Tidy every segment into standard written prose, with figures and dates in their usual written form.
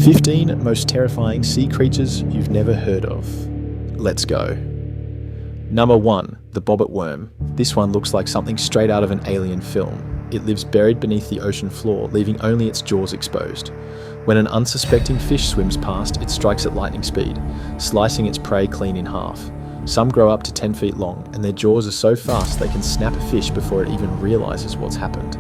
15 most terrifying sea creatures you've never heard of. Let's go. Number 1, the Bobbit worm. This one looks like something straight out of an alien film. It lives buried beneath the ocean floor, leaving only its jaws exposed. When an unsuspecting fish swims past, it strikes at lightning speed, slicing its prey clean in half. Some grow up to 10 feet long, and their jaws are so fast they can snap a fish before it even realizes what's happened.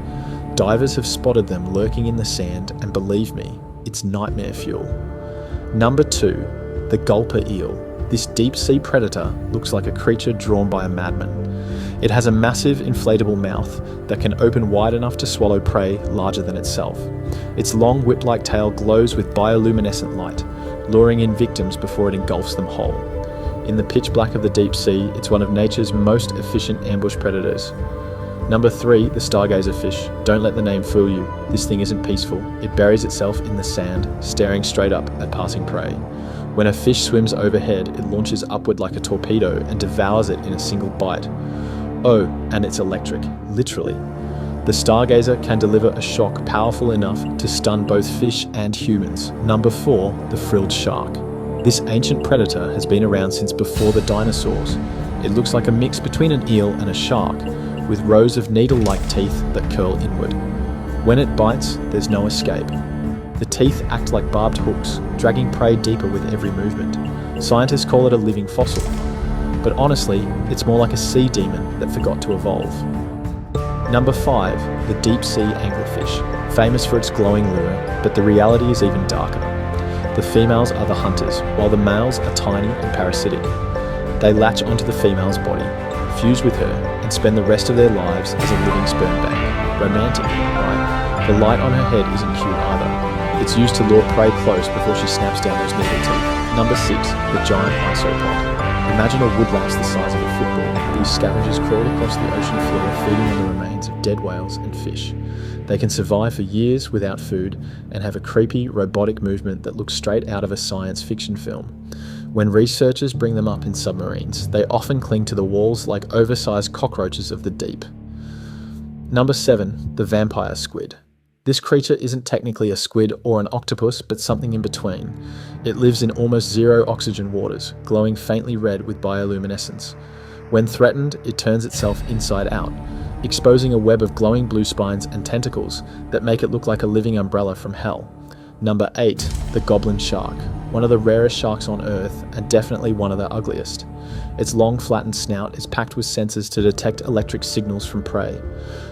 Divers have spotted them lurking in the sand, and believe me, it's nightmare fuel. Number 2, the gulper eel. This deep-sea predator looks like a creature drawn by a madman. It has a massive inflatable mouth that can open wide enough to swallow prey larger than itself. Its long whip-like tail glows with bioluminescent light, luring in victims before it engulfs them whole. In the pitch black of the deep sea, it's one of nature's most efficient ambush predators. Number 3, the stargazer fish. Don't let the name fool you. This thing isn't peaceful. It buries itself in the sand, staring straight up at passing prey. When a fish swims overhead, it launches upward like a torpedo and devours it in a single bite. Oh, and it's electric, literally. The stargazer can deliver a shock powerful enough to stun both fish and humans. Number 4, the frilled shark. This ancient predator has been around since before the dinosaurs. It looks like a mix between an eel and a shark, with rows of needle-like teeth that curl inward. When it bites, there's no escape. The teeth act like barbed hooks, dragging prey deeper with every movement. Scientists call it a living fossil, but honestly, it's more like a sea demon that forgot to evolve. Number 5, the deep-sea anglerfish, famous for its glowing lure, but the reality is even darker. The females are the hunters, while the males are tiny and parasitic. They latch onto the female's body, fuse with her, and spend the rest of their lives as a living sperm bank. Romantic, right? The light on her head isn't cute either. It's used to lure prey close before she snaps down those needle teeth. Number 6, the giant isopod. Imagine a woodlouse the size of a football. These scavengers crawl across the ocean floor, feeding on the remains of dead whales and fish. They can survive for years without food and have a creepy, robotic movement that looks straight out of a science fiction film. When researchers bring them up in submarines, they often cling to the walls like oversized cockroaches of the deep. Number 7, the vampire squid. This creature isn't technically a squid or an octopus, but something in between. It lives in almost zero oxygen waters, glowing faintly red with bioluminescence. When threatened, it turns itself inside out, exposing a web of glowing blue spines and tentacles that make it look like a living umbrella from hell. Number 8, the goblin shark. One of the rarest sharks on Earth, and definitely one of the ugliest. Its long, flattened snout is packed with sensors to detect electric signals from prey.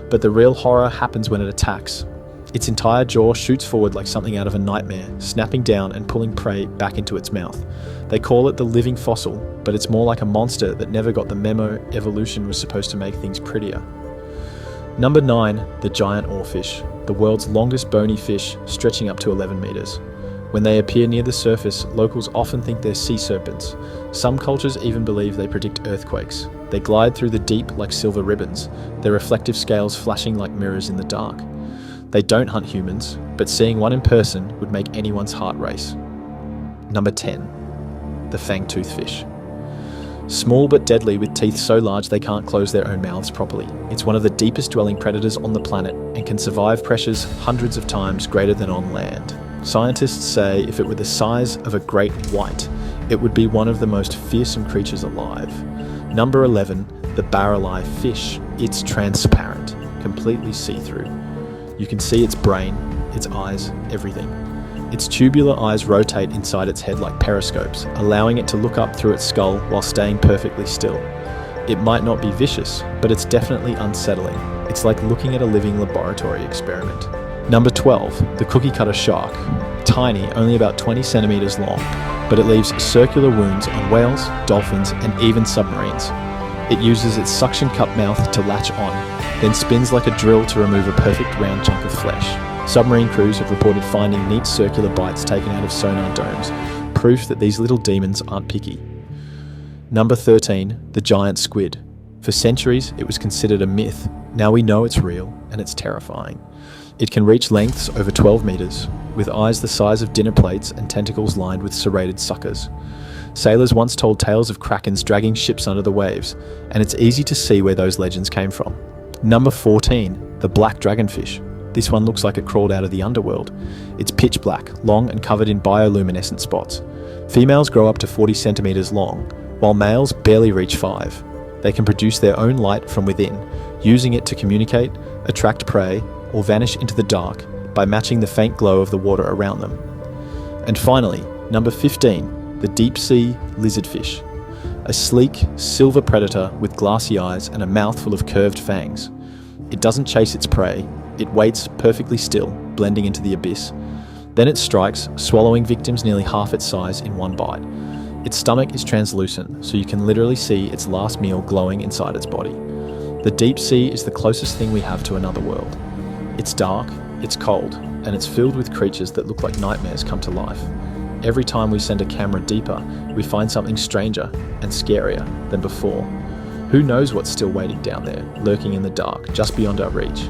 But the real horror happens when it attacks. Its entire jaw shoots forward like something out of a nightmare, snapping down and pulling prey back into its mouth. They call it the living fossil, but it's more like a monster that never got the memo evolution was supposed to make things prettier. Number 9, the giant oarfish, the world's longest bony fish, stretching up to 11 meters. When they appear near the surface, locals often think they're sea serpents. Some cultures even believe they predict earthquakes. They glide through the deep like silver ribbons, their reflective scales flashing like mirrors in the dark. They don't hunt humans, but seeing one in person would make anyone's heart race. Number 10, the fang-toothed fish. Small but deadly, with teeth so large they can't close their own mouths properly. It's one of the deepest dwelling predators on the planet and can survive pressures hundreds of times greater than on land. Scientists say if it were the size of a great white, it would be one of the most fearsome creatures alive. Number 11, the Barreleye fish. It's transparent, completely see-through. You can see its brain, its eyes, everything. Its tubular eyes rotate inside its head like periscopes, allowing it to look up through its skull while staying perfectly still. It might not be vicious, but it's definitely unsettling. It's like looking at a living laboratory experiment. Number 12, the cookie cutter shark. Tiny, only about 20 centimeters long, but it leaves circular wounds on whales, dolphins, and even submarines. It uses its suction cup mouth to latch on, then spins like a drill to remove a perfect round chunk of flesh. Submarine crews have reported finding neat circular bites taken out of sonar domes, proof that these little demons aren't picky. Number 13, the giant squid. For centuries, it was considered a myth. Now we know it's real, and it's terrifying. It can reach lengths over 12 meters, with eyes the size of dinner plates and tentacles lined with serrated suckers. Sailors once told tales of krakens dragging ships under the waves, and it's easy to see where those legends came from. Number 14, the black dragonfish. This one looks like it crawled out of the underworld. It's pitch black, long and covered in bioluminescent spots. Females grow up to 40 centimeters long, while males barely reach 5. They can produce their own light from within, using it to communicate, attract prey, or vanish into the dark by matching the faint glow of the water around them. And finally, number 15, the deep sea lizardfish. A sleek, silver predator with glassy eyes and a mouth full of curved fangs. It doesn't chase its prey, it waits perfectly still, blending into the abyss. Then it strikes, swallowing victims nearly half its size in one bite. Its stomach is translucent, so you can literally see its last meal glowing inside its body. The deep sea is the closest thing we have to another world. It's dark, it's cold, and it's filled with creatures that look like nightmares come to life. Every time we send a camera deeper, we find something stranger and scarier than before. Who knows what's still waiting down there, lurking in the dark, just beyond our reach?